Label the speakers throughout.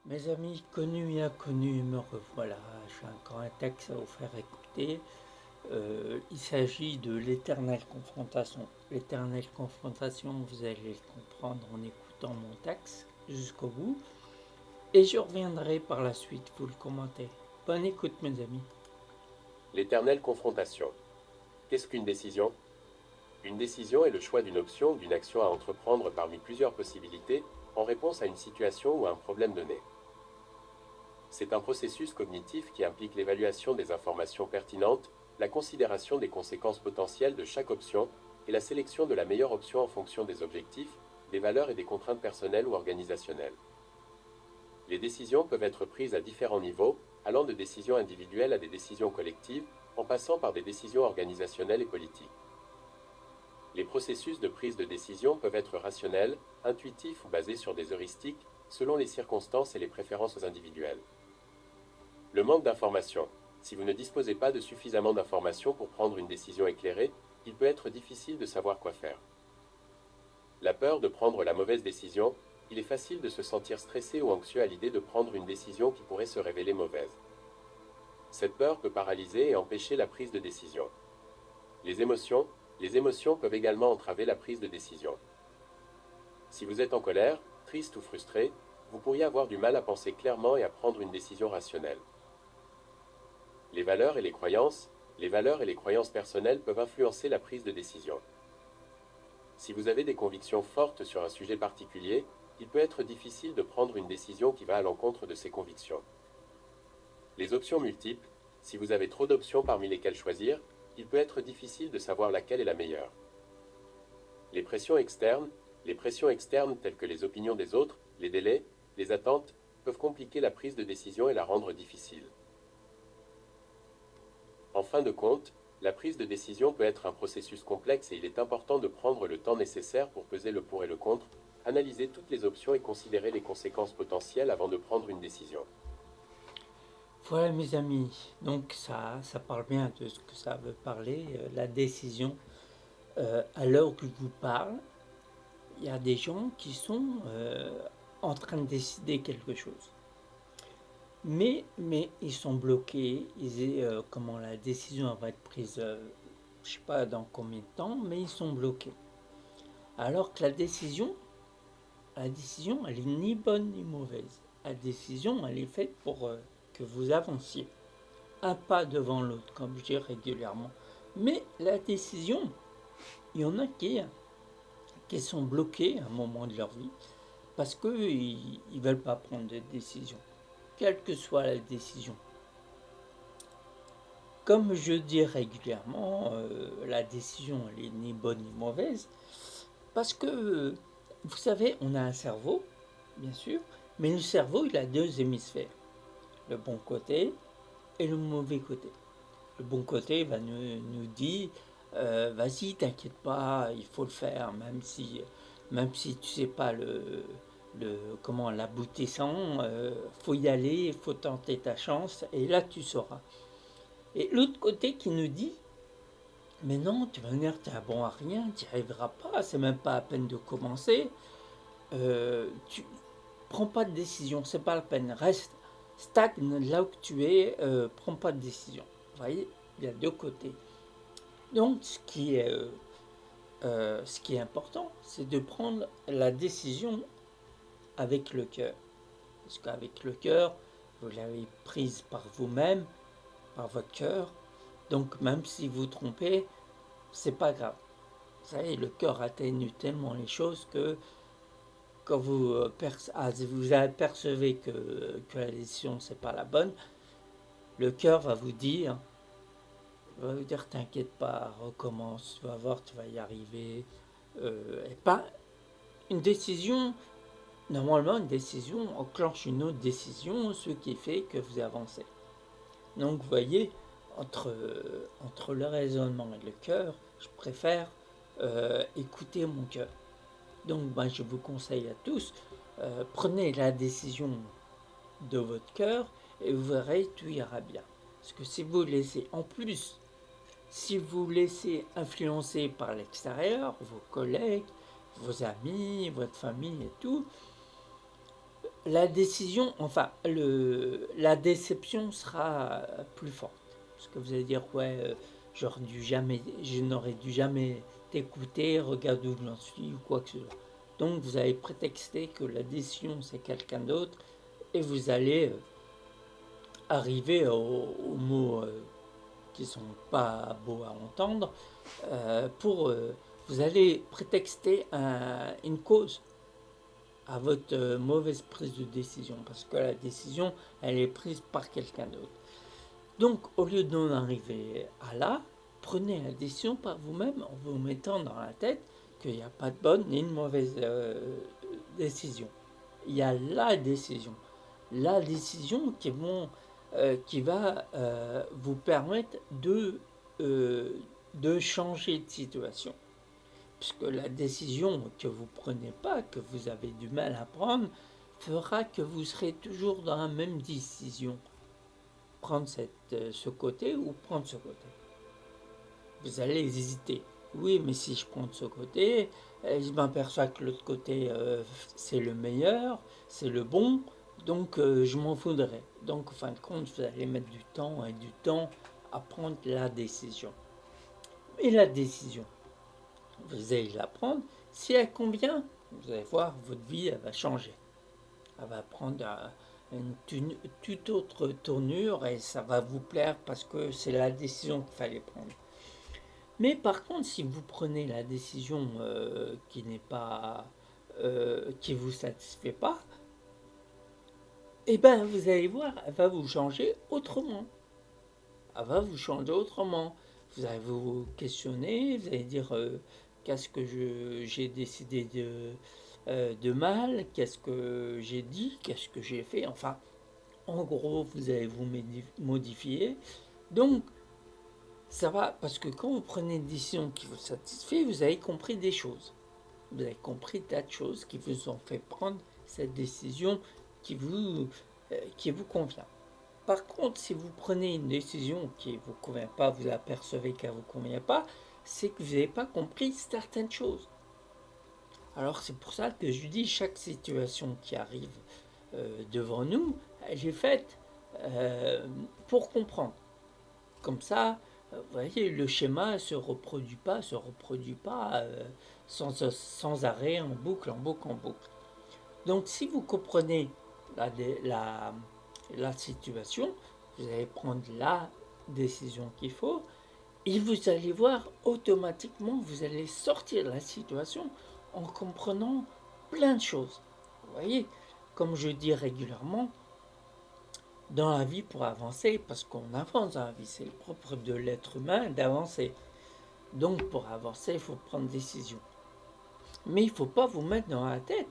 Speaker 1: Mes amis connus et inconnus, me revoilà. J'ai encore un texte à vous faire écouter. Il s'agit de l'éternelle confrontation. L'éternelle confrontation, vous allez le comprendre en écoutant mon texte jusqu'au bout. Et je reviendrai par la suite vous le commenter. Bonne écoute, mes amis.
Speaker 2: L'éternelle confrontation. Qu'est-ce qu'une décision? Une décision est le choix d'une option ou d'une action à entreprendre parmi plusieurs possibilités en réponse à une situation ou à un problème donné. C'est un processus cognitif qui implique l'évaluation des informations pertinentes, la considération des conséquences potentielles de chaque option et la sélection de la meilleure option en fonction des objectifs, des valeurs et des contraintes personnelles ou organisationnelles. Les décisions peuvent être prises à différents niveaux, allant de décisions individuelles à des décisions collectives, en passant par des décisions organisationnelles et politiques. Les processus de prise de décision peuvent être rationnels, intuitifs ou basés sur des heuristiques, selon les circonstances et les préférences individuelles. Le manque d'information. Si vous ne disposez pas de suffisamment d'informations pour prendre une décision éclairée, il peut être difficile de savoir quoi faire. La peur de prendre la mauvaise décision. Il est facile de se sentir stressé ou anxieux à l'idée de prendre une décision qui pourrait se révéler mauvaise. Cette peur peut paralyser et empêcher la prise de décision. Les émotions. Les émotions peuvent également entraver la prise de décision. Si vous êtes en colère, triste ou frustré, vous pourriez avoir du mal à penser clairement et à prendre une décision rationnelle. Les valeurs et les croyances. Les valeurs et les croyances personnelles peuvent influencer la prise de décision. Si vous avez des convictions fortes sur un sujet particulier, il peut être difficile de prendre une décision qui va à l'encontre de ces convictions. Les options multiples. Si vous avez trop d'options parmi lesquelles choisir, il peut être difficile de savoir laquelle est la meilleure. Les pressions externes. Les pressions externes telles que les opinions des autres, les délais, les attentes, peuvent compliquer la prise de décision et la rendre difficile. En fin de compte, la prise de décision peut être un processus complexe et il est important de prendre le temps nécessaire pour peser le pour et le contre, analyser toutes les options et considérer les conséquences potentielles avant de prendre une décision.
Speaker 1: Voilà, mes amis. Donc ça parle bien de ce que ça veut parler, la décision. À l'heure que je vous parle, il y a des gens qui sont en train de décider quelque chose. Mais ils sont bloqués. Comment la décision va être prise, je sais pas dans combien de temps, mais ils sont bloqués. Alors que la décision, elle est ni bonne ni mauvaise. La décision, elle est faite pour que vous avanciez. Un pas devant l'autre, comme je dis régulièrement. Mais la décision, il y en a qui sont bloqués à un moment de leur vie parce qu'ils ne veulent pas prendre de décision, quelle que soit la décision. Comme je dis régulièrement, la décision elle est ni bonne ni mauvaise, parce que, vous savez, on a un cerveau, bien sûr, mais le cerveau, il a deux hémisphères, le bon côté et le mauvais côté. Le bon côté va nous dire, vas-y, t'inquiète pas, il faut le faire, même si tu sais pas comment l'aboutissant, faut y aller, faut tenter ta chance, et là tu sauras. Et l'autre côté qui nous dit, mais non, tu vas venir, t'es un bon à rien, tu n'y arriveras pas, c'est même pas la peine de commencer. Tu prends pas de décision, c'est pas la peine. Reste, stagne là où tu es, prends pas de décision. Vous voyez, il y a deux côtés. Donc, ce qui est important, c'est de prendre la décision avec le cœur. Parce qu'avec le cœur, vous l'avez prise par vous-même, par votre cœur. Donc, même si vous trompez, c'est pas grave. Vous savez, le cœur atténue tellement les choses que quand vous apercevez que la décision c'est pas la bonne, le cœur va vous dire t'inquiète pas, recommence, tu vas voir, tu vas y arriver. Et pas une décision, normalement une décision enclenche une autre décision, ce qui fait que vous avancez. Donc vous voyez, entre le raisonnement et le cœur, je préfère écouter mon cœur. Donc je vous conseille à tous, prenez la décision de votre cœur et vous verrez, tout ira bien. Parce que si vous laissez, en plus, si vous laissez influencer par l'extérieur, vos collègues, vos amis, votre famille et tout, la décision, enfin, la déception sera plus forte. Parce que vous allez dire, ouais, je n'aurais dû jamais t'écouter, regarde où j'en suis ou quoi que ce soit. Donc vous allez prétexter que la décision c'est quelqu'un d'autre et vous allez arriver aux mots qui sont pas beaux à entendre pour vous allez prétexter une cause à votre mauvaise prise de décision parce que la décision elle est prise par quelqu'un d'autre. Donc au lieu d'en arriver à là, prenez la décision par vous-même en vous mettant dans la tête qu'il n'y a pas de bonne ni de mauvaise décision. Il y a la décision qui va vous permettre de changer de situation. Puisque la décision que vous ne prenez pas, que vous avez du mal à prendre, fera que vous serez toujours dans la même décision. Prendre ce côté ou prendre ce côté. Vous allez hésiter. Oui, mais si je prends de ce côté, je m'aperçois que l'autre côté, c'est le meilleur, c'est le bon, donc je m'en voudrais. Donc, en fin de compte, vous allez mettre du temps et du temps à prendre la décision. Et la décision, vous allez la prendre. Si elle convient, vous allez voir, votre vie, elle va changer. Elle va prendre une toute autre tournure et ça va vous plaire parce que c'est la décision qu'il fallait prendre. Mais par contre, si vous prenez la décision qui n'est pas, qui vous satisfait pas, eh ben vous allez voir, elle va vous changer autrement. Elle va vous changer autrement. Vous allez vous questionner, vous allez dire qu'est-ce que j'ai décidé de mal, qu'est-ce que j'ai dit, qu'est-ce que j'ai fait. Enfin, en gros, vous allez vous modifier. Donc, ça va, parce que quand vous prenez une décision qui vous satisfait, vous avez compris des choses. Vous avez compris tas de choses qui vous ont fait prendre cette décision qui vous convient. Par contre, si vous prenez une décision qui ne vous convient pas, vous apercevez qu'elle ne vous convient pas, c'est que vous n'avez pas compris certaines choses. Alors c'est pour ça que je dis chaque situation qui arrive devant nous, elle est faite pour comprendre. Comme ça, vous voyez, le schéma ne se reproduit pas sans arrêt, en boucle, en boucle, en boucle. Donc si vous comprenez la, la, la situation, vous allez prendre la décision qu'il faut et vous allez voir automatiquement, vous allez sortir de la situation en comprenant plein de choses. Vous voyez, comme je dis régulièrement, dans la vie pour avancer, parce qu'on avance dans la vie, c'est le propre de l'être humain d'avancer. Donc pour avancer, il faut prendre des décisions. Mais il ne faut pas vous mettre dans la tête,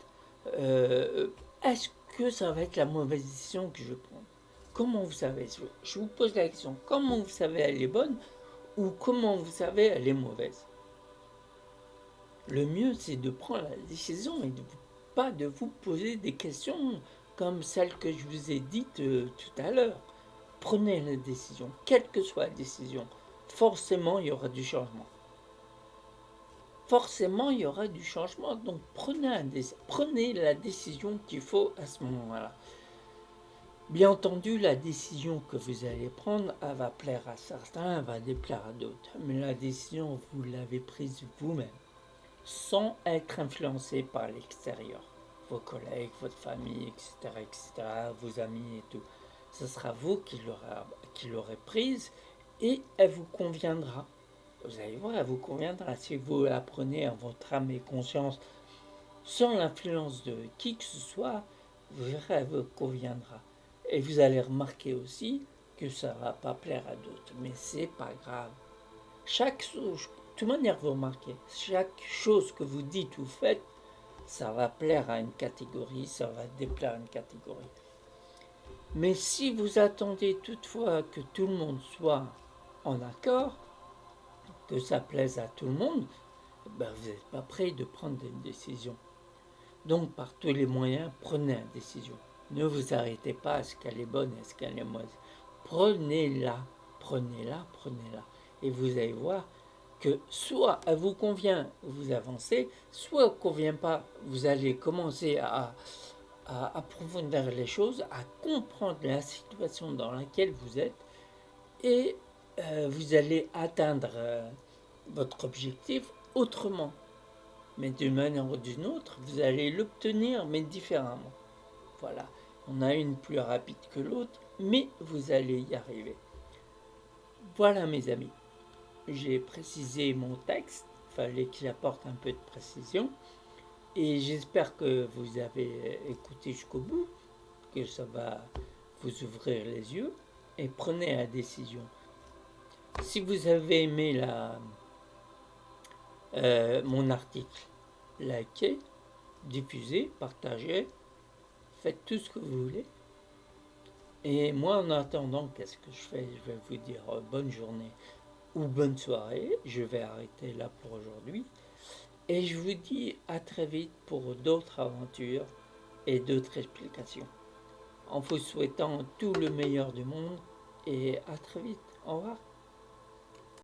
Speaker 1: est-ce que ça va être la mauvaise décision que je prends? Comment vous savez? Je vous pose la question, comment vous savez elle est bonne ou comment vous savez elle est mauvaise? Le mieux, c'est de prendre la décision et pas de vous poser des questions comme celle que je vous ai dites tout à l'heure. Prenez la décision, quelle que soit la décision. Forcément, il y aura du changement. Forcément, il y aura du changement. Donc, prenez la décision qu'il faut à ce moment-là. Bien entendu, la décision que vous allez prendre, elle va plaire à certains, elle va déplaire à d'autres. Mais la décision, vous l'avez prise vous-même, sans être influencé par l'extérieur. Vos collègues, votre famille, etc., etc., vos amis et tout. Ce sera vous qui l'aurez prise et elle vous conviendra. Vous allez voir, elle vous conviendra. Si vous la prenez en votre âme et conscience, sans l'influence de qui que ce soit, vous verrez, elle vous conviendra. Et vous allez remarquer aussi que ça ne va pas plaire à d'autres. Mais c'est pas grave. Chaque chose, de toute manière, vous remarquez, chaque chose que vous dites ou faites, ça va plaire à une catégorie, ça va déplaire à une catégorie. Mais si vous attendez toutefois que tout le monde soit en accord, que ça plaise à tout le monde, ben vous n'êtes pas prêt de prendre une décision. Donc par tous les moyens, prenez une décision. Ne vous arrêtez pas à ce qu'elle est bonne, à ce qu'elle est mauvaise. Prenez-la, prenez-la, prenez-la. Et vous allez voir que soit elle vous convient, vous avancez, soit elle ne convient pas, vous allez commencer à approfondir les choses, à comprendre la situation dans laquelle vous êtes et vous allez atteindre votre objectif autrement. Mais d'une manière ou d'une autre, vous allez l'obtenir, mais différemment. Voilà. On a une plus rapide que l'autre, mais vous allez y arriver. Voilà mes amis. J'ai précisé mon texte, il fallait qu'il apporte un peu de précision. Et j'espère que vous avez écouté jusqu'au bout, que ça va vous ouvrir les yeux et prenez la décision. Si vous avez aimé mon article, likez, diffusez, partagez, faites tout ce que vous voulez. Et moi, en attendant, qu'est-ce que je fais? Je vais vous dire bonne journée ou bonne soirée. Je vais arrêter là pour aujourd'hui. Et je vous dis à très vite pour d'autres aventures et d'autres explications. En vous souhaitant tout le meilleur du monde et à très vite. Au revoir.